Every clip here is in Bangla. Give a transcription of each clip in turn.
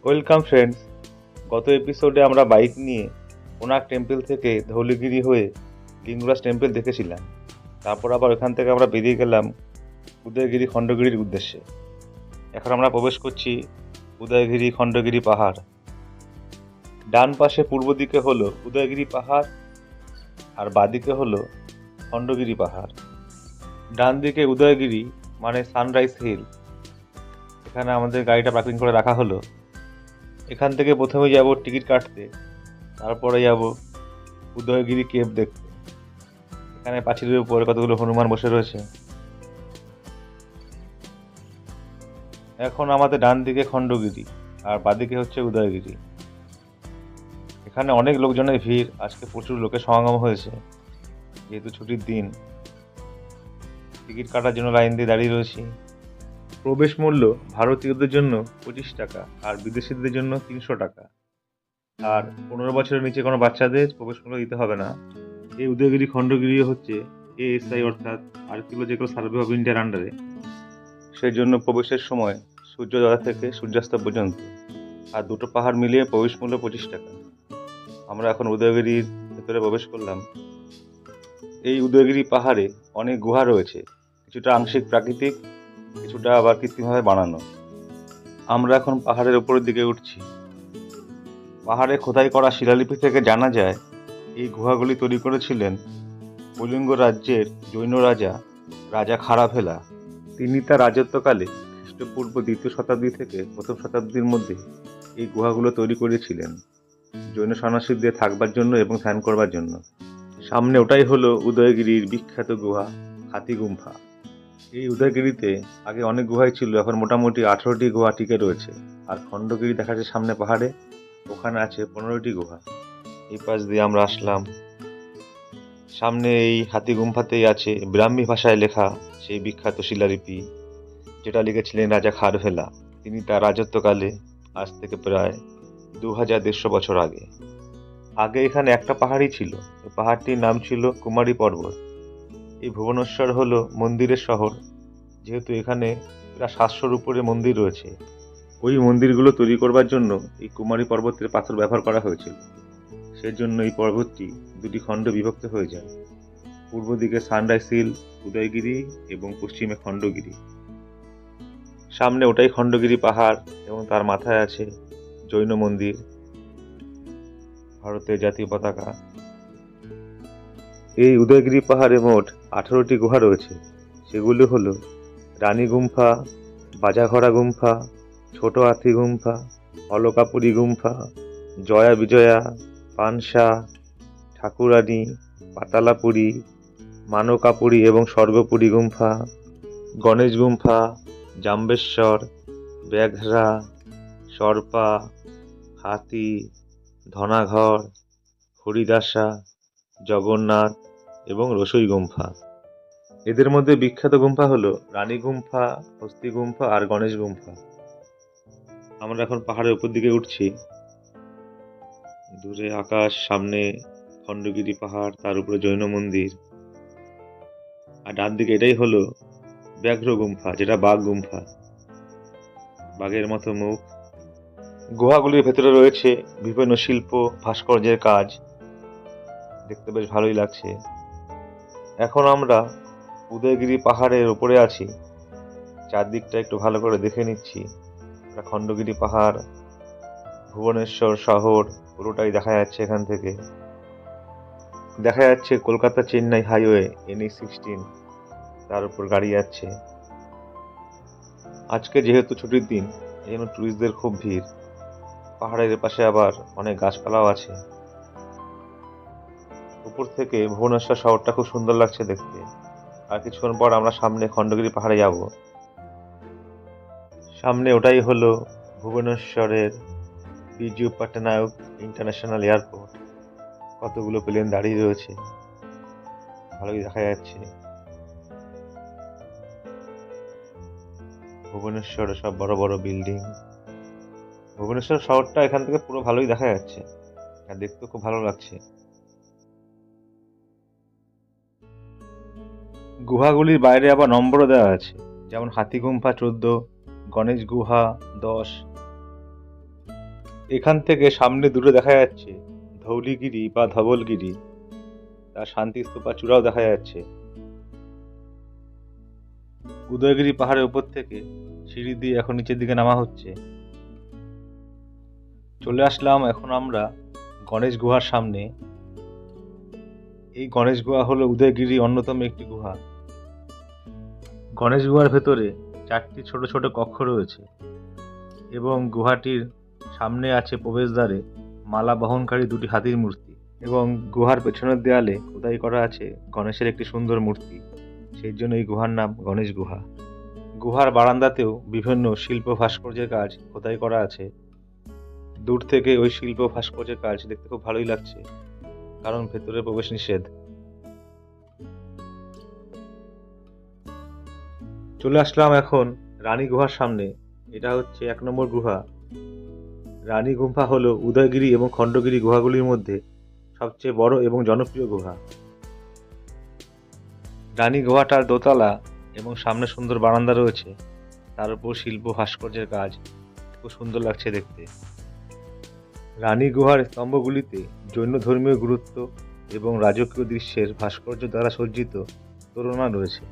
Welcome friends. গত এপিসোডে আমরা বাইক নিয়ে কোনার্ক টেম্পল থেকে ধৌলিগিরি হয়ে লিঙ্গরাজ টেম্পল দেখেছিলাম। তারপর আবার ওখান থেকে আমরা বেরিয়ে গেলাম উদয়গিরি খণ্ডগিরির উদ্দেশ্যে। এখন আমরা প্রবেশ করছি উদয়গিরি খণ্ডগিরি পাহাড়। ডান পাশে পূর্ব দিকে হলো উদয়গিরি পাহাড় আর বাদিকে হলো খণ্ডগিরি পাহাড়। ডান দিকে উদয়গিরি মানে সানরাইজ হিল, এখানে আমাদের গাড়িটা পার্কিং করে রাখা হলো। এখান থেকে প্রথমে যাব টিকিট কাটতে, তারপরে যাব উদয়গিরি কেভ দেখতে। এখানে পাঁচিলের উপরে কতগুলো হনুমান বসে রয়েছে। এখন আমাদের ডান দিকে খণ্ডগিরি আর বাদিকে হচ্ছে উদয়গিরি। এখানে অনেক লোকজনের ভিড়, আজকে প্রচুর লোকের সমাগম হয়েছে। যেহেতু ছুটির দিন, টিকিট কাটার জন্য লাইন দিয়ে দাঁড়িয়ে রয়েছি। প্রবেশ মূল্য ভারতীয়দের জন্য 25 টাকা আর বিদেশিদের জন্য 300 টাকা। আর 15 বছরের নিচে কোনো বাচ্চাদের প্রবেশ মূল্য দিতে হবে না। এই উদয়গিরি খণ্ডগিরি হচ্ছে ASI অর্থাৎ আর্কিওলজিক্যাল সার্ভে অফ ইন্ডিয়ার আন্ডারে। সেই জন্য প্রবেশের সময় সূর্যোদয় থেকে সূর্যাস্ত পর্যন্ত, আর দুটো পাহাড় মিলিয়ে প্রবেশ মূল্য 25 টাকা। আমরা এখন উদয়গিরির ভেতরে প্রবেশ করলাম। এই উদয়গিরি পাহাড়ে অনেক গুহা রয়েছে, কিছুটা আংশিক প্রাকৃতিক, কিছুটা আবার কৃত্রিমভাবে বানানো। আমরা এখন পাহাড়ের উপরের দিকে উঠছি। পাহাড়ে খোদাই করা শিলালিপি থেকে জানা যায় এই গুহাগুলি তৈরি করেছিলেন কলিঙ্গ রাজ্যের জৈন রাজা খারাভেলা। তিনি তার রাজত্বকালে খ্রিস্টপূর্ব 2য় শতাব্দী থেকে 1ম শতাব্দীর মধ্যে এই গুহাগুলো তৈরি করেছিলেন জৈন সন্ন্যাসীদের থাকবার জন্য এবং ধ্যান করবার জন্য। সামনে ওটাই হলো উদয়গিরির বিখ্যাত গুহা হাতি গুম্ফা। এই উদয়গিরিতে আগে অনেক গুহাই ছিল, এখন মোটামুটি 18টি গুহা টিকে রয়েছে। আর খণ্ডগিরি দেখা যাচ্ছে সামনে পাহাড়ে, ওখানে আছে 15টি গুহা। এই পাশ দিয়ে আমরা আসলাম। সামনে এই হাতি গুম্ফাতেই আছে ব্রাহ্মী ভাষায় লেখা সেই বিখ্যাত শিলালিপি, যেটা লিখেছিলেন রাজা খারভেলা। তিনি তার রাজত্বকালে, আজ থেকে প্রায় 2150 বছর আগে। আগে এখানে একটা পাহাড়ই ছিল, এই পাহাড়টির নাম ছিল কুমারী পর্বত। এই ভুবনেশ্বর হলো মন্দিরের শহর, যেহেতু এখানে প্রায় 700-র উপরে মন্দির রয়েছে। ওই মন্দিরগুলো তৈরি করবার জন্য এই কুমারী পর্বতের পাথর ব্যবহার করা হয়েছিল। সেজন্য এই পর্বতটি দুটি খণ্ডে বিভক্ত হয়ে যায়। পূর্ব দিকে সানরাইজ হিল উদয়গিরি এবং পশ্চিমে খণ্ডগিরি। সামনে ওটাই খণ্ডগিরি পাহাড় এবং তার মাথায় আছে জৈন মন্দির, ভারতের জাতীয় পতাকা। এই উদয়গিরি পাহাড়ে মোট 18টি গুহা রয়েছে। সেগুলি হলো রানী গুম্ফা, বাজাঘরা গুম্ফা, ছোট হাতি গুম্ফা, অলকাপুরী গুম্ফা, জয়া বিজয়া, পানসা, ঠাকুরানী, পাতালাপুরী, মানকাপুরী এবং স্বর্গপুরী গুম্ফা, গণেশ গুম্ফা, জাম্বেশ্বর, ব্যাঘ্রা, সর্পা, হাতি, ধনাঘর, হরিদাসা, জগন্নাথ এবং রসই গুম্ফা। এদের মধ্যে বিখ্যাত গুম্ফা হলো রানী গুম্ফা, হস্তি গুম্ফা আর গণেশ গুম্ফা। আমরা এখন পাহাড়ের উপর দিকে উঠছি। দূরে আকাশ, সামনে খণ্ডগিরি পাহাড়, তার উপরে জৈন মন্দির। আর ডান দিকে এটাই হলো ব্যাঘ্র গুম্ফা, যেটা বাঘ গুম্ফা, বাঘের মতো মুখ। গুহাগুলির ভেতরে রয়েছে বিভিন্ন শিল্প ভাস্কর্যের কাজ, দেখতে বেশ ভালোই লাগছে। এখন আমরা উদয়গিরি পাহাড়ের উপরে আছি, চারদিকটা একটু ভালো করে দেখে নিচ্ছি। খণ্ডগিরি পাহাড়, ভুবনেশ্বর শহর পুরোটাই দেখা যাচ্ছে। এখান থেকে দেখা যাচ্ছে কলকাতা চেন্নাই হাইওয়ে NH-16, তার উপর গাড়ি যাচ্ছে। আজকে যেহেতু ছুটির দিন, এই জন্য টুরিস্টদের খুব ভিড়। পাহাড়ের পাশে আবার অনেক গাছপালাও আছে। উপর থেকে ভুবনেশ্বর শহরটা খুব সুন্দর লাগছে দেখতে। আর কিছুক্ষণ পর আমরা সামনে খণ্ডগিরি পাহাড়ে যাব। সামনে ওটাই হলো ভুবনেশ্বরের বিজু পট্টনায়ক ইন্টারন্যাশনাল এয়ারপোর্ট। কতগুলো প্লেন দাঁড়িয়ে রয়েছে, ভালোই দেখা যাচ্ছে। ভুবনেশ্বরে সব বড় বড় বিল্ডিং। ভুবনেশ্বর শহরটা এখান থেকে পুরো ভালোই দেখা যাচ্ছে আর দেখতে খুব ভালো লাগছে। গুহাগুলির বাইরে আবার নম্বরও দেওয়া আছে, যেমন হাতি গুম্ফা 14, গণেশ গুহা 10, এখান থেকে সামনে দূরে দেখা যাচ্ছে ধৌলিগিরি বা ধবলগিরি, তার শান্তিস্তূপা চূড়াও দেখা যাচ্ছে। উদয়গিরি পাহাড়ের উপর থেকে সিঁড়ি দিয়ে এখন নিচের দিকে নামা হচ্ছে। চলে আসলাম এখন আমরা গণেশ গুহার সামনে। এই গণেশ গুহা হলো উদয়গিরি অন্যতম একটি গুহা। গণেশ গুহার ভেতরে 4টি ছোট ছোট কক্ষ রয়েছে এবং গুহাটির সামনে আছে প্রবেশদ্বারে মালা বহনকারী 2টি হাতির মূর্তি এবং গুহার পেছনের দেয়ালে খোদাই করা আছে গণেশের একটি সুন্দর মূর্তি। সেই জন্য এই গুহার নাম গণেশ গুহা। গুহার বারান্দাতেও বিভিন্ন শিল্প ভাস্কর্যের কাজ খোদাই করা আছে। দূর থেকে ওই শিল্প ভাস্কর্যের কাজ দেখতে খুব ভালোই লাগছে, কারণ ভেতরে প্রবেশ নিষেধ। চলে আসলাম এখন রানী গুহার সামনে। এটা হচ্ছে 1 নম্বর গুহা। রানী গুহা হলো উদয়গিরি এবং খণ্ডগিরি গুহাগুলির মধ্যে সবচেয়ে বড় এবং জনপ্রিয় গুহা। রানী গুহাটার দোতলা এবং সামনে সুন্দর বারান্দা রয়েছে, তার উপর শিল্প ভাস্কর্যের কাজ খুব সুন্দর লাগছে দেখতে। রানী গুহার স্তম্ভগুলিতে জৈন ধর্মীয় গুরুত্ব এবং রাজকীয় দৃশ্যের ভাস্কর্য দ্বারা সজ্জিত তোরণা রয়েছে।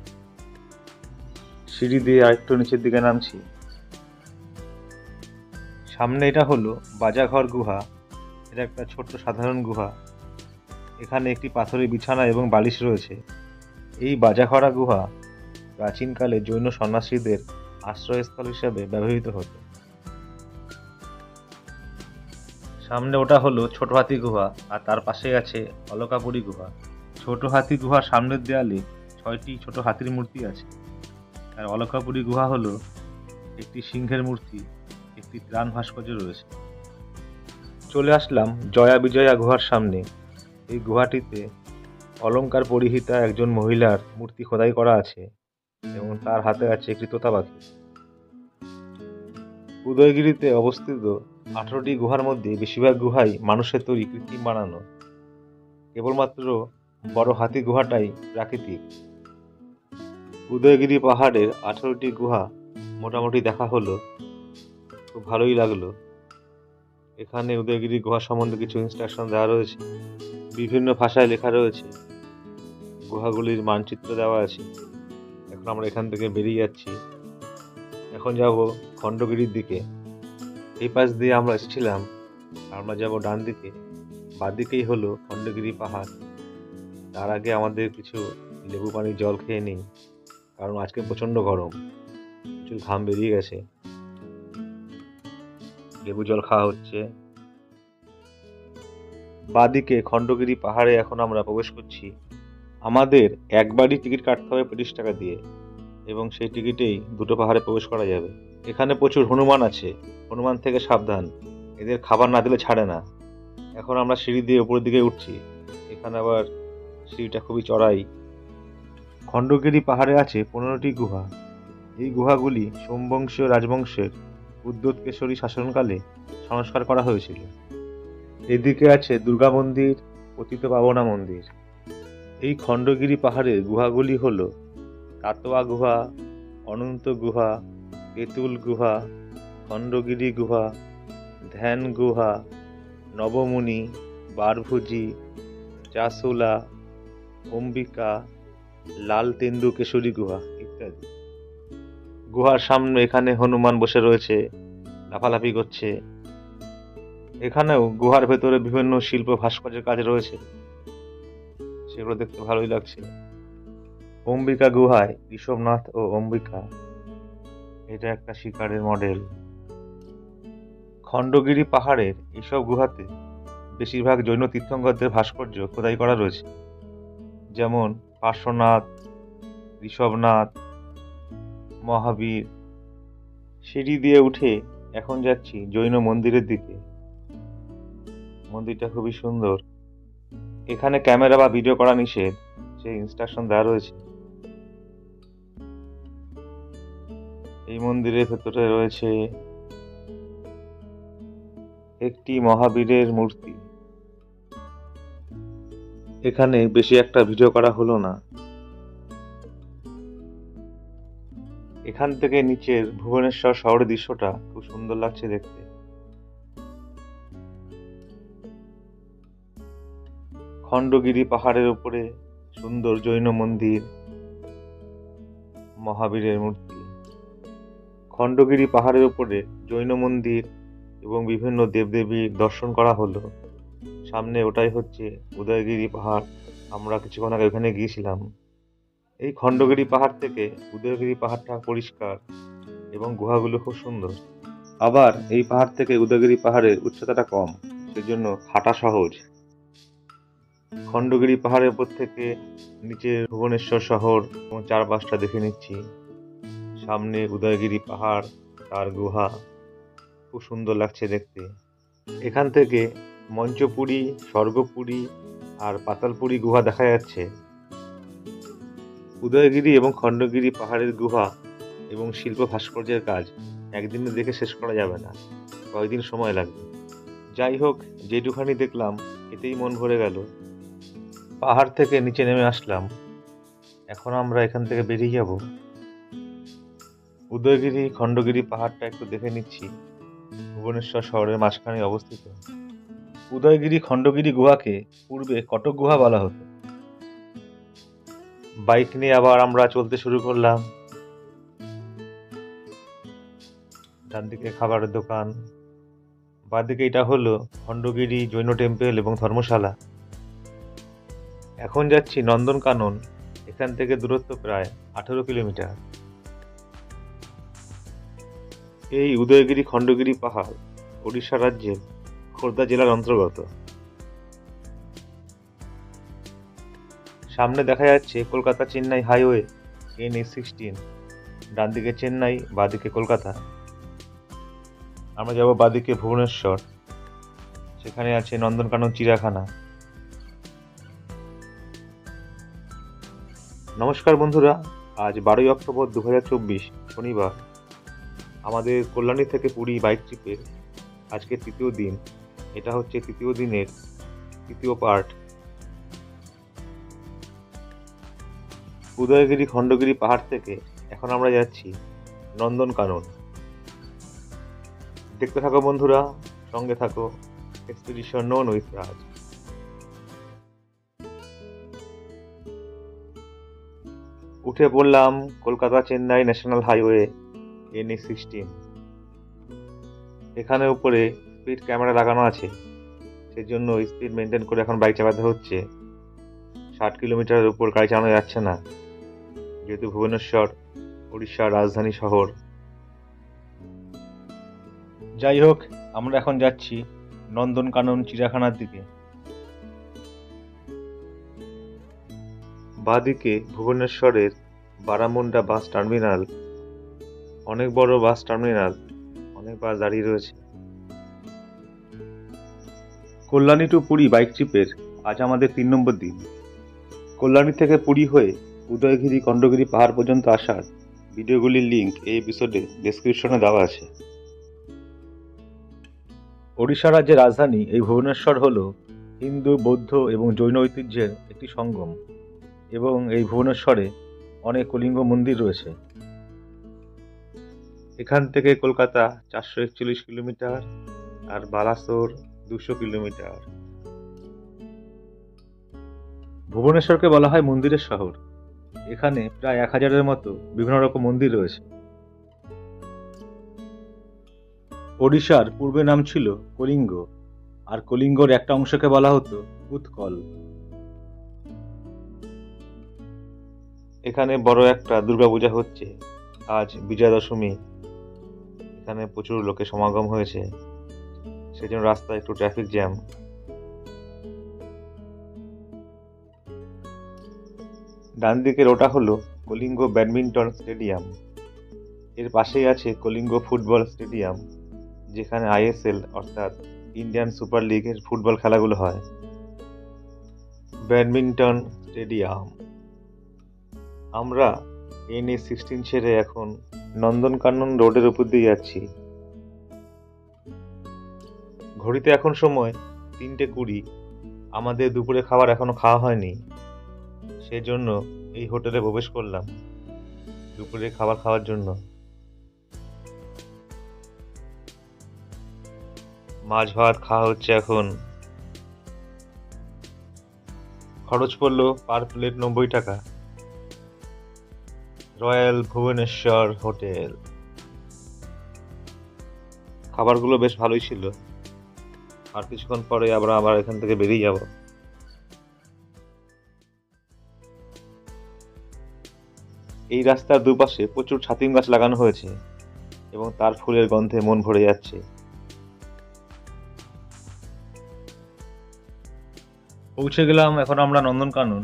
সিঁড়ি দিয়ে আরেকটু নিচের দিকে নামছি। সামনে এটা হলো বাজাঘর গুহা। এটা একটা ছোট্ট সাধারণ গুহা। এখানে একটি পাথরের বিছানা এবং বালিশ রয়েছে। এই বাজাঘরা গুহা প্রাচীনকালে জৈন সন্ন্যাসীদের আশ্রয়স্থল হিসেবে ব্যবহৃত হতো। সামনে ওটা হলো ছোট হাতি গুহা, আর তার পাশে আছে অলকাপুরী গুহা। ছোট হাতি গুহার সামনের দেয়ালে 6টি ছোট হাতির মূর্তি আছে। আর অলকাপুরী গুহা হলো একটি সিংহের মূর্তি, একটি ত্রাণ ভাস্কর্য রয়েছে। চলে আসলাম জয়া বিজয়া গুহার সামনে। এই গুহাটিতে অলংকার পরিহিতা একজন মহিলার মূর্তি খোদাই করা আছে এবং তার হাতে আছে একটি তোতা পাখি। উদয়গিরিতে অবস্থিত 18টি গুহার মধ্যে বেশিরভাগ গুহাই মানুষের তৈরি, কৃত্রিম বানানো। কেবলমাত্র বড় হাতি গুহাটাই প্রাকৃতিক। উদয়গিরি পাহাড়ের 18টি গুহা মোটামুটি দেখা হলো, খুব ভালোই লাগলো। এখানে উদয়গিরি গুহা সম্বন্ধে কিছু ইনস্ট্রাকশন দেওয়া রয়েছে, বিভিন্ন ভাষায় লেখা রয়েছে, গুহাগুলির মানচিত্র দেওয়া আছে। এখন আমরা এখান থেকে বেরিয়ে যাচ্ছি। এখন যাব খণ্ডগিরির দিকে। এই পাশ দিয়ে আমরা এসেছিলাম, আমরা যাব ডান দিকে। বাঁদিকেই হলো খণ্ডগিরি পাহাড়। তার আগে আমাদের কিছু লেবু পানির জল খেয়ে নিই, কারণ আজকে প্রচণ্ড গরম, প্রচুর ঘাম বেরিয়ে গেছে। লেবু জল খাওয়া হচ্ছে। বাঁদিকে খণ্ডগিরি পাহাড়ে এখন আমরা প্রবেশ করছি। আমাদের একবারই টিকিট কাটতে হবে 25 টাকা দিয়ে, এবং সেই টিকিটেই 2টো পাহাড়ে প্রবেশ করা যাবে। এখানে প্রচুর হনুমান আছে, হনুমান থেকে সাবধান, এদের খাবার না দিলে ছাড়ে না। এখন আমরা সিঁড়ি দিয়ে উপরের দিকে উঠছি। এখানে আবার সিঁড়িটা খুবই চড়াই। খণ্ডগিরি পাহাড়ে আছে 15টি গুহা। এই গুহাগুলি সোমবংশীয় রাজবংশের উদ্যোতকেশরী শাসনকালে সংস্কার করা হয়েছিল। এদিকে আছে দুর্গা মন্দির, পতিত পাবনা মন্দির। এই খণ্ডগিরি পাহাড়ের গুহাগুলি হল তাতোয়া গুহা, অনন্ত গুহা, তেঁতুল গুহা, খণ্ডগিরি গুহা, ধ্যান গুহা, নবমুনি, বারভুজি, চাসুলা, অম্বিকা, লাল তেন্দুকেশরী গুহা ইত্যাদি। গুহার সামনে এখানে হনুমান বসে রয়েছে, লাফালাফি করছে। এখানেও গুহার ভেতরে বিভিন্ন শিল্প ভাস্কর্যের কাজ রয়েছে, সেগুলো দেখতে ভালোই লাগছে। অম্বিকা গুহায় ঋষভনাথ ও অম্বিকা, এটা একটা শিকারের মডেল। খণ্ডগিরি পাহাড়ের এইসব গুহাতে বেশিরভাগ জৈন তীর্থঙ্করদের ভাস্কর্য খোদাই করা রয়েছে, যেমন পার্শ্বনাথ, ঋষভনাথ, মহাবীর। সিঁড়ি দিয়ে উঠে এখন যাচ্ছি জৈন মন্দিরের দিকে। মন্দিরটা খুবই সুন্দর। এখানে ক্যামেরা বা ভিডিও করা নিষেধ, সেই ইনস্ট্রাকশন দেওয়া রয়েছে। এই মন্দিরের ভেতরে রয়েছে একটি মহাবীরের মূর্তি। এখানে বেশি একটা ভিডিও করা হলো না। এখান থেকে নিচের ভুবনেশ্বর শহরের দৃশ্যটা খুব সুন্দর লাগছে দেখতে। খণ্ডগিরি পাহাড়ের উপরে সুন্দর জৈন মন্দির, মহাবীরের মূর্তি। খণ্ডগিরি পাহাড়ের উপরে জৈন মন্দির এবং বিভিন্ন দেবদেবীর দর্শন করা হলো। সামনে ওটাই হচ্ছে উদয়গিরি পাহাড়। আমরা কিছুক্ষণ আগে ওখানে গিয়েছিলাম। এই খণ্ডগিরি পাহাড় থেকে উদয়গিরি পাহাড়টা পরিষ্কার এবং গুহাগুলো খুব সুন্দর। আবার এই পাহাড় থেকে উদয়গিরি পাহাড়ের উচ্চতাটা কম, সেজন্য হাঁটা সহজ। খণ্ডগিরি পাহাড়ের উপর থেকে নিচে ভুবনেশ্বর শহর এবং চারপাশটা দেখে নিচ্ছি। সামনে উদয়গিরি পাহাড়, তার গুহা, খুব সুন্দর লাগছে দেখতে। এখান থেকে মঞ্চপুরী, স্বর্গপুরী আর পাতালপুরী গুহা দেখা যাচ্ছে। উদয়গিরি এবং খণ্ডগিরি পাহাড়ের গুহা এবং শিল্প ভাস্কর্যের কাজ একদিনে দেখে শেষ করা যাবে না, কয়েকদিন সময় লাগবে। যাই হোক, যেটুখানি দেখলাম এতেই মন ভরে গেল। পাহাড় থেকে নিচে নেমে আসলাম। এখন আমরা এখান থেকে বেরিয়ে যাব। উদয়গিরি খণ্ডগিরি পাহাড়টা একটু দেখে নিচ্ছি। ভুবনেশ্বর শহরের মাঝখানে অবস্থিত। উদয়গিরি খণ্ডগিরি গুহাকে পূর্বে কটক গুহা বলা হতো। বাইক নিয়ে আবার আমরা চলতে শুরু করলাম। ডান দিকে খাবারের দোকান, বাঁদিকে এটা হলো খণ্ডগিরি জৈন টেম্পল এবং ধর্মশালা। এখন যাচ্ছি নন্দনকানন। এখান থেকে দূরত্ব প্রায় 18 কিলোমিটার। এই উদয়গিরি খণ্ডগিরি পাহাড় ওড়িশা রাজ্যের খোর্ধা জেলার অন্তর্গত। সামনে দেখা যাচ্ছে কলকাতা চেন্নাই হাইওয়ে NH16। ডান দিকে চেন্নাই, বাঁদিকে কলকাতা। আমরা যাব বাঁদিকে ভুবনেশ্বর, সেখানে আছে নন্দনকানন চিড়িয়াখানা। নমস্কার বন্ধুরা, আজ 12 অক্টোবর 2024 শনিবার। আমাদের কল্যাণী থেকে পুরী বাইক ট্রিপের আজকে তৃতীয় দিন। এটা হচ্ছে তৃতীয় দিনের তৃতীয় পার্ট। উদয়গিরি খণ্ডগিরি পাহাড় থেকে এখন আমরা যাচ্ছি নন্দনকানন। দেখতে থাকো বন্ধুরা, সঙ্গে থাকো। এক্সপিডিশন নোন উইথ রাজ। উঠে পড়লাম Kolkata Chennai national highway NH16। এখানে উপরে স্পিড ক্যামেরা লাগানো আছে, সেজন্য স্পিড মেনটেন করে এখন বাইক চালাতে হচ্ছে। 60 কিলোমিটারের উপর গাড়ি চালানো যাচ্ছে না, যেহেতু ভুবনেশ্বর উড়িষ্যার রাজধানী শহর। যাই হোক, আমরা এখন যাচ্ছি নন্দনকানন চিড়িয়াখানার দিকে। বাঁদিকে ভুবনেশ্বরের বারামুন্ডা বাস টার্মিনাল। অনেক বড় বাস টার্মিনাল, অনেক বাস দাঁড়িয়ে রয়েছে। কল্যাণী টু পুরী বাইক ট্রিপের আজ আমাদের 3 নম্বর দিন। কল্যাণী থেকে পুরী হয়ে উদয়গিরি খণ্ডগিরি পাহাড় পর্যন্ত আসার ভিডিওগুলির লিঙ্ক এই এপিসোডে ডেসক্রিপশনে দেওয়া আছে। ওড়িশা রাজ্যের রাজধানী এই ভুবনেশ্বর হল হিন্দু, বৌদ্ধ এবং জৈন ঐতিহ্যের একটি সঙ্গম, এবং এই ভুবনেশ্বরে অনেক কলিঙ্গ মন্দির রয়েছে। এখান থেকে কলকাতা 441 কিলোমিটার আর বালাসোর 200 কিলোমিটার। ভুবনেশ্বরকে বলা হয় মন্দিরের শহর। এখানে প্রায় 1000-এর মতো বিভিন্ন রকম মন্দির রয়েছে। ওড়িশার পূর্বে নাম ছিল কলিঙ্গ, আর কলিঙ্গর একটা অংশকে বলা হতো উৎকল। এখানে বড় একটা দুর্গাপূজা হচ্ছে। আজ বিজয়া দশমী। এখানে প্রচুর লোকের সমাগম হয়েছে, সেজন্য রাস্তায় একটু ট্রাফিক জ্যাম। ডান দিকের ওটা হলো কলিঙ্গ ব্যাডমিন্টন স্টেডিয়াম। এর পাশেই আছে কলিঙ্গ ফুটবল স্টেডিয়াম, যেখানে ISL অর্থাৎ ইন্ডিয়ান সুপার লিগের ফুটবল খেলাগুলো হয়। Badminton stadium. আমরা NH16 ছেড়ে এখন নন্দনকানন রোডের উপর দিয়ে যাচ্ছি। ঘড়িতে এখন সময় 3:20। আমাদের দুপুরে খাবার এখনো খাওয়া হয়নি, সেজন্য এই হোটেলে প্রবেশ করলাম দুপুরে খাবার খাওয়ার জন্য। মাছ ভাত খাওয়া হচ্ছে এখন। খরচ পড়লো পার প্লেট 90 টাকা। Royal Bhubaneswar hotel. খাবারগুলো বেশ ভালোই ছিল। আর কিছুক্ষণ পরে আবার এখান থেকে বেরিয়ে যাব। এই রাস্তার দুপাশে প্রচুর ছাতিম গাছ লাগানো হয়েছে এবং তার ফুলের গন্ধে মন ভরে যাচ্ছে। পৌঁছে গেলাম এখন আমরা নন্দনকানন।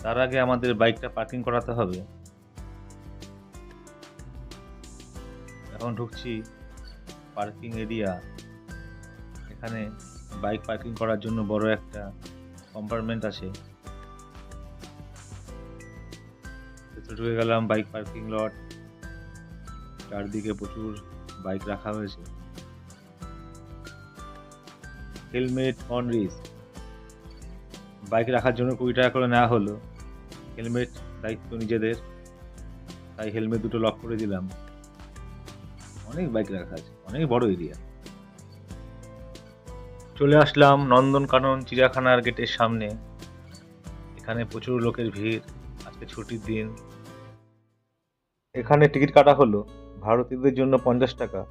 তার আগে আমাদের বাইকটা পার্কিং করাতে হবে। এখন ঢুকছি পার্কিং এরিয়া। এখানে বাইক পার্কিং করার জন্য বড় একটা কম্পার্টমেন্ট আছে। ভেতরে ঢুকে গেলাম বাইক পার্কিং লট। চারদিকে প্রচুর বাইক রাখা হয়েছে। Helmet on risk. বাইক রাখার জন্য 20 টাকা করে নেওয়া হলো। হেলমেট দায়িত্ব নিজেদের, তাই হেলমেট দুটো লক করে দিলাম। অনেক বাইক রাখা আছে, অনেক বড় এরিয়া। চলে আসলাম নন্দনকানন চিড়িয়াখানার গেটের সামনে। এখানে প্রচুর লোকের ভিড়, আজকে ছুটির দিন। এখানে টিকিট কাটা হলো ভারতীয়দের জন্য 50 টাকা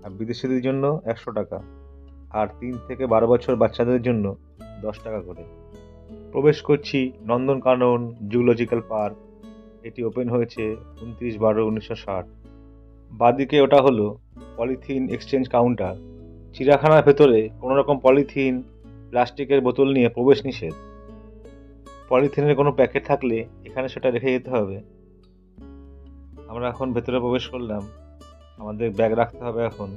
আর বিদেশিদের জন্য 100 টাকা, আর 3 থেকে 12 বছর বাচ্চাদের জন্য 10 টাকা করে। প্রবেশ করছি নন্দনকানন জুলজিক্যাল পার্ক। এটি ওপেন হয়েছে 29/12/1960। বাদিকে ওটা হলো পলিথিন এক্সচেঞ্জ কাউন্টার। চিড়িয়াখানার ভেতরে কোনো রকম পলিথিন, প্লাস্টিকের বোতল নিয়ে প্রবেশ নিষেধ। পলিথিনের কোনো প্যাকেট থাকলে এখানে সেটা রেখে যেতে হবে। আমরা এখন ভেতরে প্রবেশ করলাম। আমাদের ব্যাগ রাখতে হবে এখন।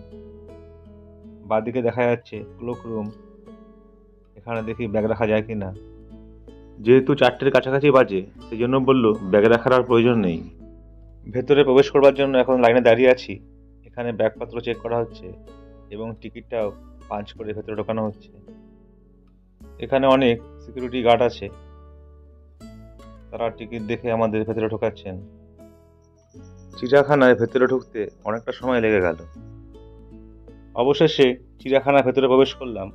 বাদিকে দেখা যাচ্ছে ক্লোক রুম। এখানে দেখি ব্যাগ রাখা যায় কি না। যেহেতু 4টের কাছাকাছি বাজে, সেই জন্য বললো ব্যাগ রাখার আর প্রয়োজন নেই। ভেতরে প্রবেশ করবার জন্য এখন লাইনে দাঁড়িয়ে আছি। এখানে ব্যাগপত্র চেক করা হচ্ছে এবং টিকিটটাও পাঞ্চ করে ভেতরে ঢোকানো হচ্ছে। এখানে অনেক সিকিউরিটি গার্ড আছে, তারা টিকিট দেখে আমাদের ভেতরে ঢোকাচ্ছেন। চিড়িয়াখানায় ভেতরে ঢুকতে অনেকটা সময় লেগে গেল। অবশেষে চিড়িয়াখানার ভেতরে প্রবেশ করলাম।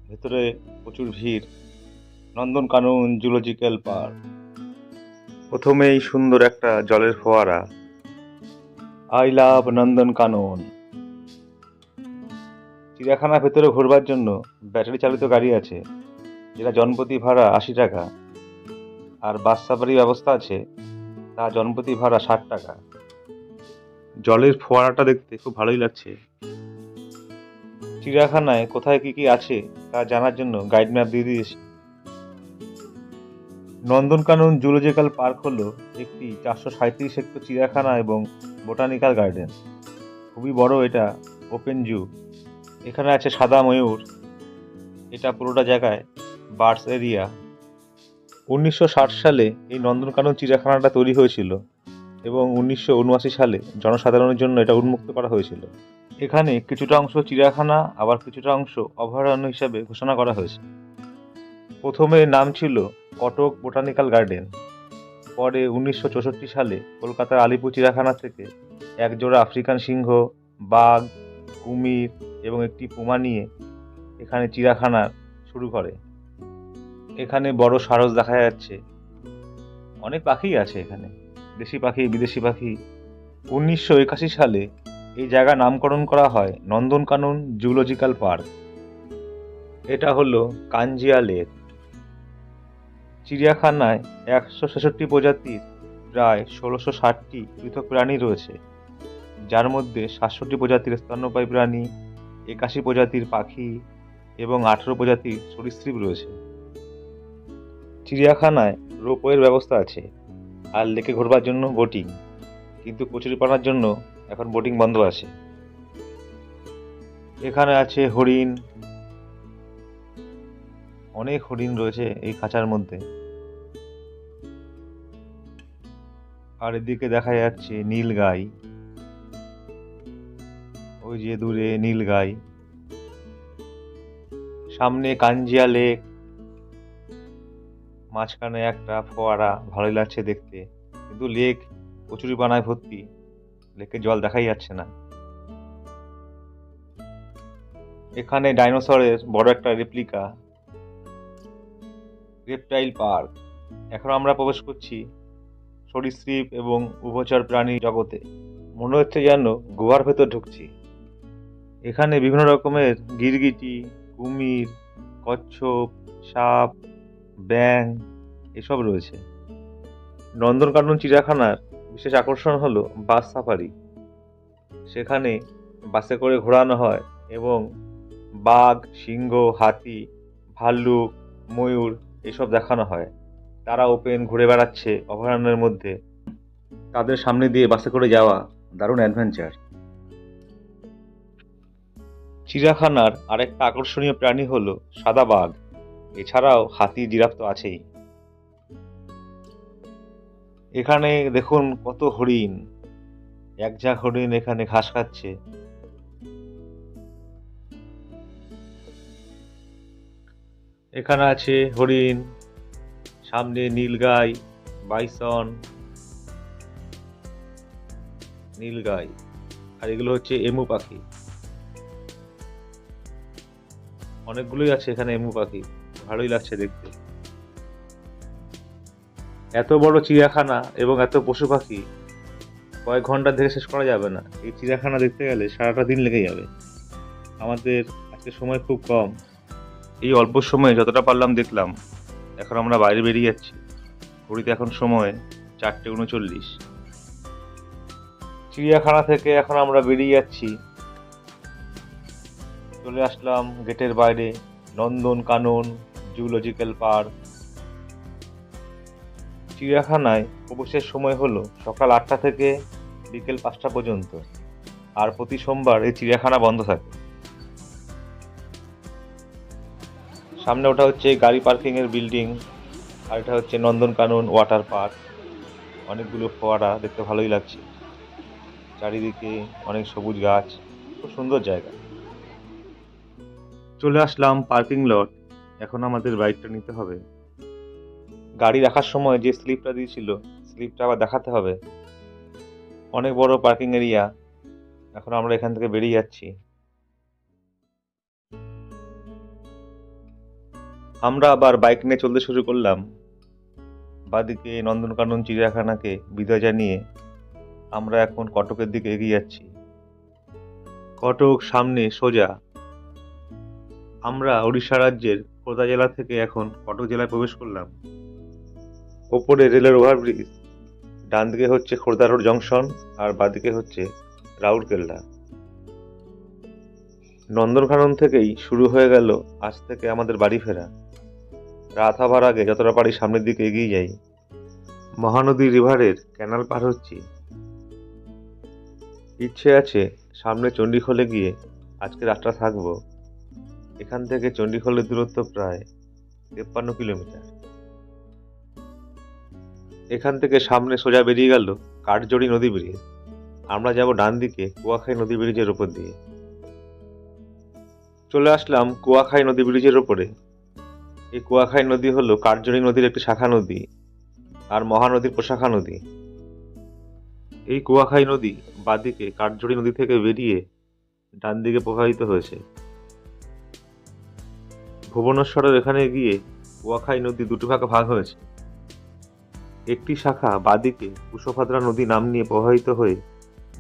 ভেতরে প্রচুর ভিড়। Nandankanan zoological park. প্রথমেই সুন্দর একটা জলের ফোয়ারা। I love Nandankanan. চিড়িয়াখানার ভেতরে ঘুরবার জন্য ব্যাটারি চালিত গাড়ি আছে, যেটা জনপ্রতি ভাড়া 80 টাকা, আর বাস সাফারি ব্যবস্থা আছে, তা জনপ্রতি ভাড়া 60 টাকা। জলের ফোয়ারাটা দেখতে খুব ভালোই লাগছে। চিড়িয়াখানায় কোথায় কি কি আছে তা জানার জন্য গাইড ম্যাপ দিয়ে দিয়েছি। নন্দনকানন জুলজিক্যাল পার্ক হলো একটি 437 হেক্টর চিড়িয়াখানা এবং বোটানিক্যাল গার্ডেন। খুবই বড় এটা ওপেন জু। এখানে আছে সাদা ময়ূর। এটা পুরোটা জায়গায় বার্ডস এরিয়া। 1960 সালে এই নন্দনকানন চিড়িয়াখানাটা তৈরি হয়েছিল এবং 1979 সালে জনসাধারণের জন্য এটা উন্মুক্ত করা হয়েছিল। এখানে কিছুটা অংশ চিড়িয়াখানা, আবার কিছুটা অংশ অভয়ারণ্য হিসাবে ঘোষণা করা হয়েছে। প্রথমে নাম ছিল কটক বোটানিক্যাল গার্ডেন। পরে 1964 সালে কলকাতার আলিপুর চিড়িয়াখানা থেকে একজোড়া আফ্রিকান সিংহ, বাঘ, কুমির এবং একটি পুমা নিয়ে এখানে চিড়িয়াখানা শুরু করে। এখানে বড় সারস দেখা যাচ্ছে। অনেক পাখি আছে এখানে, দেশি পাখি, বিদেশি পাখি। 1981 সালে এই জায়গা নামকরণ করা হয় নন্দনকানন জুলজিক্যাল পার্ক। এটা হলো কাঞ্জিয়া লেক। চিড়িয়াখানায় 166 প্রজাতির প্রায় 1660টি পৃথক প্রাণী রয়েছে, যার মধ্যে 67 প্রজাতির স্তন্যপায়ী প্রাণী, 81 প্রজাতির পাখি এবং 18 প্রজাতির সরীসৃপ রয়েছে। চিড়িয়াখানায় রোপওয়ের ব্যবস্থা আছে আর লেকে ঘোরবার জন্য বোটিং, কিন্তু কচুরিপানার জন্য এখন বোটিং বন্ধ আছে। এখানে আছে হরিণ। অনেক হরিণ রয়েছে এই খাঁচার মধ্যে। আর এদিকে দেখা যাচ্ছে নীলগাই। ওই যে দূরে নীলগাই। সামনে কাঞ্জিয়া লেক, মাঝখানে একটা ফোয়ারা। ভালোই লাগছে দেখতে, কিন্তু লেক কচুরিপানায় ভর্তি। লেকে জল দেখাই যাচ্ছে না। এখানে ডাইনোসরের বড় একটা রেপ্লিকা। Reptile park. এখন আমরা প্রবেশ করছি সরীসৃপ এবং উভচর প্রাণী জগতে। মনে হচ্ছে যেন গুহার ভেতর ঢুকছি। এখানে বিভিন্ন রকমের গিরগিটি, কুমির, কচ্ছপ, সাপ, ব্যাঙ এসব রয়েছে। নন্দনকানন চিড়িয়াখানার বিশেষ আকর্ষণ হলো বাস সাফারি। সেখানে বাসে করে ঘোরানো হয় এবং বাঘ, সিংহ, হাতি, ভাল্লুক, ময়ূর এসব দেখানো হয়। তারা ওপেন ঘুরে বেড়াচ্ছে অভয়ারণ্যের মধ্যে। তাদের সামনে দিয়ে বাসে করে যাওয়া দারুণ অ্যাডভেঞ্চার। চিড়িয়াখানার আরেকটা আকর্ষণীয় প্রাণী হলো সাদা বাঘ। এছাড়াও হাতি, জিরাফ তো আছেই। এখানে দেখুন কত হরিণ। এক ঝাঁক হরিণ এখানে ঘাস খাচ্ছে। এখানে আছে হরিণ, সামনে নীলগাই, বাইসন, নীলগাই, আর এগুলো হচ্ছে এমু পাখি। অনেকগুলোই আছে এখানে এমু পাখি, ভালোই লাগছে দেখতে। এত বড় চিড়িয়াখানা এবং এত পশু পাখি কয়েক ঘন্টা দেখে শেষ করা যাবে না। এই চিড়িয়াখানা দেখতে গেলে সারাটা দিন লেগে যাবে। আমাদের আজকে সময় খুব কম। এই অল্প সময়ে যতটা পারলাম দেখলাম। এখন আমরা বাইরে বেরিয়ে যাচ্ছি। ঘড়িতে এখন সময় 4:39। চিড়িয়াখানা থেকে এখন আমরা বেরিয়ে যাচ্ছি। চলে আসলাম গেটের বাইরে, নন্দনকানন জুলজিক্যাল পার্ক। চিড়িয়াখানায় প্রবেশের সময় হলো সকাল 8টা থেকে বিকেল 5টা পর্যন্ত, আর প্রতি সোমবার এই চিড়িয়াখানা বন্ধ থাকে। সামনে ওটা হচ্ছে গাড়ি পার্কিং এর বিল্ডিং, আর এটা হচ্ছে নন্দনকানন ওয়াটার পার্ক। অনেকগুলো ফোয়ারা, দেখতে ভালোই লাগছে। চারিদিকে অনেক সবুজ গাছ, খুব সুন্দর জায়গা। চলে আসলাম পার্কিং লট। এখন আমাদের বাইকটা নিতে হবে। গাড়ি রাখার সময় যে স্লিপটা দিয়েছিল, স্লিপটা আবার দেখাতে হবে। অনেক বড় পার্কিং এরিয়া। এখন আমরা এখান থেকে বেরিয়ে যাচ্ছি। আমরা আবার বাইক নিয়ে চলতে শুরু করলাম। বাদিকে নন্দনকানন চিড়িয়াখানাকে বিদায় জানিয়ে আমরা এখন কটকের দিকে এগিয়ে যাচ্ছি। কটক সামনে সোজা। আমরা উড়িষ্যা রাজ্যের খোর্ধা জেলা থেকে এখন কটক জেলায় প্রবেশ করলাম। ওপরে রেলের ওভারব্রিজ, ডান দিকে হচ্ছে খোর্ধা রোড জংশন, আর বাদিকে হচ্ছে রাউরকেল্লা। নন্দনকানন থেকেই শুরু হয়ে গেল আজ থেকে আমাদের বাড়ি ফেরা। রাত হবার আগে যতটা পারি সামনের দিকে এগিয়ে যাই। মহানদী রিভারের ক্যানাল পার হচ্ছি। ইচ্ছে আছে সামনে চণ্ডীখোলে গিয়ে আজকে রাতটা থাকবো। এখান থেকে চণ্ডীখোলের দূরত্ব প্রায় 53 কিলোমিটার। এখান থেকে সামনে সোজা বেরিয়ে গেল কাঠজড়ি নদী ব্রিজ। আমরা যাব ডান দিকে কুয়াখাই নদী ব্রিজের উপর দিয়ে। চলে আসলাম কুয়াখাই নদী ব্রিজের উপরে। এই কুয়াখাই নদী হলো কাঠজড়ি নদীর একটি শাখা নদী আর মহানদীর প্রশাখা নদী। এই কুয়াখাই নদী বাদিকে কাঠজড়ি নদী থেকে বেরিয়ে ডান দিকে প্রবাহিত হয়েছে। ভুবনেশ্বরের এখানে গিয়ে কুয়াখাই নদী দুটো ভাগে ভাগ হয়েছে। একটি শাখা বাদিকে কুশভাদ্রা নদী নাম নিয়ে প্রবাহিত হয়ে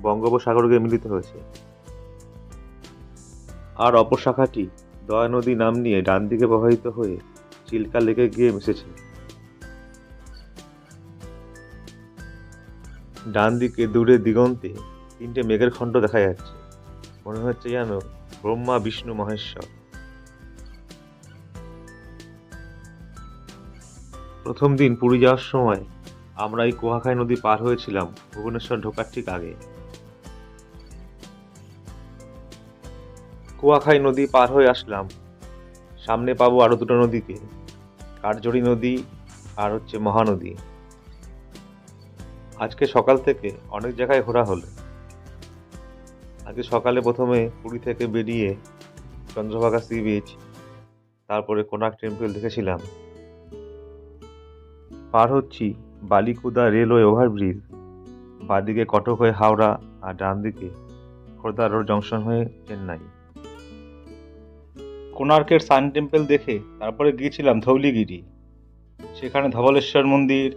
বঙ্গোপসাগরে মিলিত হয়েছে, আর অপর শাখাটি দয়া নদী নাম নিয়ে ডান দিকে প্রবাহিত হয়ে চিল্কা লেকে গিয়ে মিশেছে। ডান দিকে দূরে দিগন্তে 3টে মেঘের খণ্ড দেখা যাচ্ছে। মনে হচ্ছে যেন ব্রহ্মা, বিষ্ণু, মহেশ্বর। প্রথম দিন পুরী যাওয়ার সময় আমরা এই কুয়াখাই নদী পার হয়েছিলাম ভুবনেশ্বর ঢোকার ঠিক আগে। কুয়াখাই নদী পার হয়ে আসলাম। সামনে পাবো আরো দুটো নদীকে, কাঠজড়ি নদী আর হচ্ছে মহানদী। আজকে সকাল থেকে অনেক জায়গায় ঘোরা হলো। আজকে সকালে প্রথমে পুরী থেকে বেরিয়ে চন্দ্রভাগা সি বিচ, তারপরে কোনার্ক টেম্পল দেখেছিলাম। পার হচ্ছি বালিকুদা রেলওয়ে ওভারব্রিজ। বাদিকে কটক হয়ে হাওড়া, আর ডান দিকে খোর্ধা রোড জংশন হয়ে চেন্নাই। কোনার্কের সান টেম্পল দেখে তারপরে গিয়েছিলাম ধৌলিগিরি। সেখানে ধবলেশ্বর মন্দির,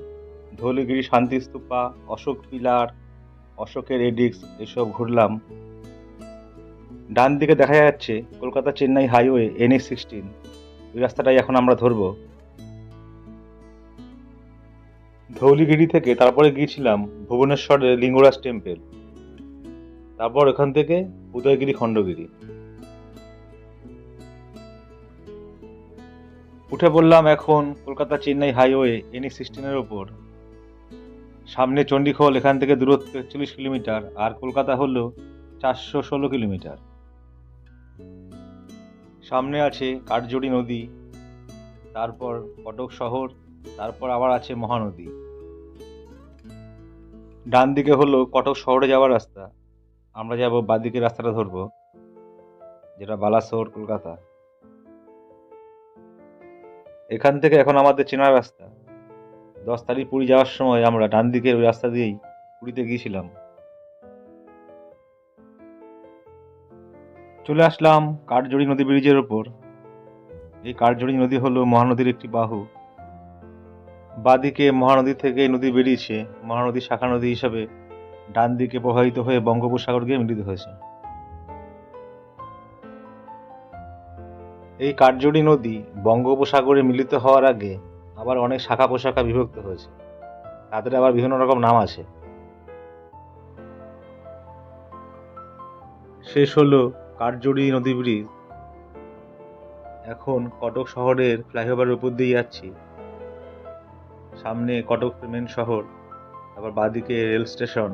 ধৌলিগিরি শান্তিস্তূপা, অশোক পিলার, অশোকের এডিক্স এসব ঘুরলাম। ডান দিকে দেখা যাচ্ছে কলকাতা চেন্নাই হাইওয়ে NH-16, ওই রাস্তাটাই এখন আমরা ধরবো। ধৌলিগিরি থেকে তারপরে গিয়েছিলাম ভুবনেশ্বরের লিঙ্গরাজ টেম্পল, তারপর এখান থেকে উদয়গিরি খণ্ডগিরি। উঠে পড়লাম এখন কলকাতা চেন্নাই হাইওয়ে NH-16 ওপর। সামনে চণ্ডীখোল, এখান থেকে দূরত্ব 41 কিলোমিটার, আর কলকাতা হলো 416 কিলোমিটার। সামনে আছে কাঠজোড়ি নদী, তারপর কটক শহর, তারপর আবার আছে মহানদী। ডান দিকে হলো কটক শহরে যাওয়ার রাস্তা, আমরা যাব বাদিকে রাস্তাটা ধরবো, যেটা বালাসোর কলকাতা। এখান থেকে এখন আমাদের চেনা রাস্তা। 10 তারিখ পুরী যাওয়ার সময় আমরা ডান দিকে ওই রাস্তা দিয়েই পুরীতে গিয়েছিলাম। চলে আসলাম কাঠজোড়ি নদী ব্রিজের ওপর। এই কাঠজোড়ি নদী হলো মহানদীর একটি বাহু। বাদিকে মহানদী থেকে এই নদী বেরিয়েছে, মহানদী শাখা নদী হিসাবে ডান দিকে প্রবাহিত হয়ে বঙ্গোপসাগর গিয়ে মিলিত হয়েছে। এই কাঠজোড়ি নদী বঙ্গোপসাগরে মিলিত হওয়ার আগে আবার অনেক শাখা প্রশাখা বিভক্ত হয়েছে, তাদের আবার বিভিন্ন রকম নাম আছে। শেষ হলো কাঠজোড়ি নদী ব্রিজ। এখন কটক শহরের ফ্লাইওভারের উপর দিয়ে যাচ্ছি। সামনে কটক মেন শহর, তারপর বাদিকে rail station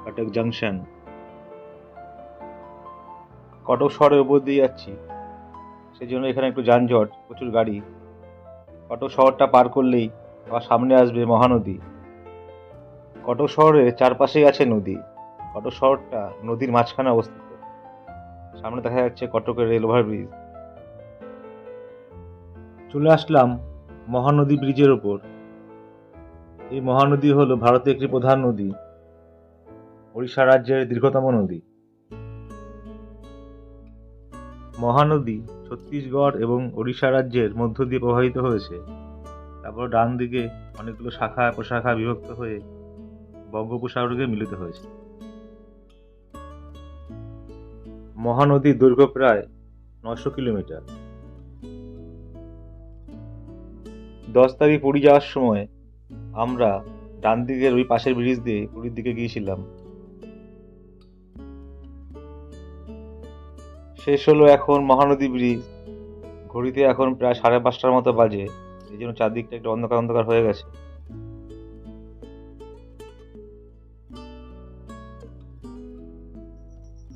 Cuttack junction. Cuttack শহরের উপর দিয়ে যাচ্ছি, সেই জন্য এখানে একটু যানজট, প্রচুর গাড়ি। কটক শহরটা পার করলেই আবার সামনে আসবে মহানদী। কটক শহরের চারপাশেই আছে নদী। কটক শহরটা নদীর মাঝখানে অবস্থিত। সামনে দেখা যাচ্ছে কটকের রেল ওভারব্রিজ। চলে আসলাম মহানদী ব্রিজের ওপর। এই মহানদী হলো ভারতের একটি প্রধান নদী, ওড়িশা রাজ্যের দীর্ঘতম নদী। মহানদী ছত্তিশগড় এবং ওড়িশা রাজ্যের মধ্য দিয়ে প্রবাহিত হয়েছে, তারপর ডান দিকে অনেকগুলো শাখা প্রশাখা বিভক্ত হয়ে বঙ্গোপসাগরে মিলিত হয়েছে। মহানদীর দৈর্ঘ্য প্রায় 900 কিলোমিটার। 10 তারিখ পুরী যাওয়ার সময় আমরা ডান দিকের ওই পাশের ব্রিজ দিয়ে পুরীর দিকে গিয়েছিলাম। শেষ হলো এখন মহানদী ব্রিজ। ঘড়িতে এখন প্রায় 5:30টার মতো বাজে, এই জন্য চারদিকটা একটু অন্ধকার অন্ধকার হয়ে গেছে।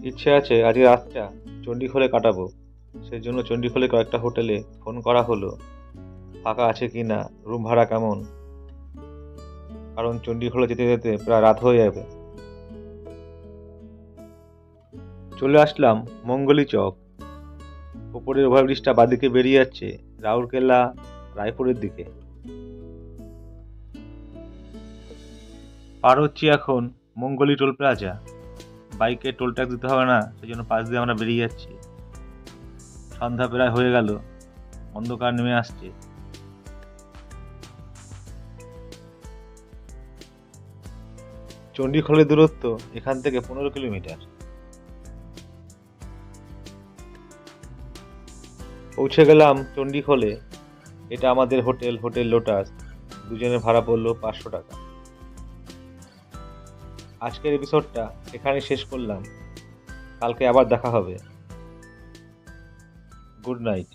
ইচ্ছে আছে আজকে রাতটা চণ্ডীখোলে কাটাবো, সেই জন্য চণ্ডীখোলে কয়েকটা হোটেলে ফোন করা হলো, ফাঁকা আছে কি না, রুম ভাড়া কেমন, কারণ চণ্ডীখোলে যেতে যেতে প্রায় রাত হয়ে যাবে। চলে আসলাম মঙ্গলি চক। উপরের ওভারব্রিজটা বাদিকে বেরিয়ে যাচ্ছে রাউরকেলা রায়পুরের দিকে। পার হচ্ছি এখন মঙ্গলি টোল প্লাজা। বাইকে টোল ট্যাক্স দিতে হবে না, সেই জন্য পাশ দিয়ে আমরা বেরিয়ে যাচ্ছি। সন্ধ্যা প্রায় হয়ে গেল, অন্ধকার নেমে আসছে। চণ্ডীখোলের দূরত্ব এখান থেকে 15 কিলোমিটার। পৌঁছে গেলাম চণ্ডীখোলে। এটা আমাদের হোটেল লোটাস। দুজনের ভাড়া পড়লো 500 টাকা। আজকের এপিসোডটা এখানে শেষ করলাম, কালকে আবার দেখা হবে। Good night.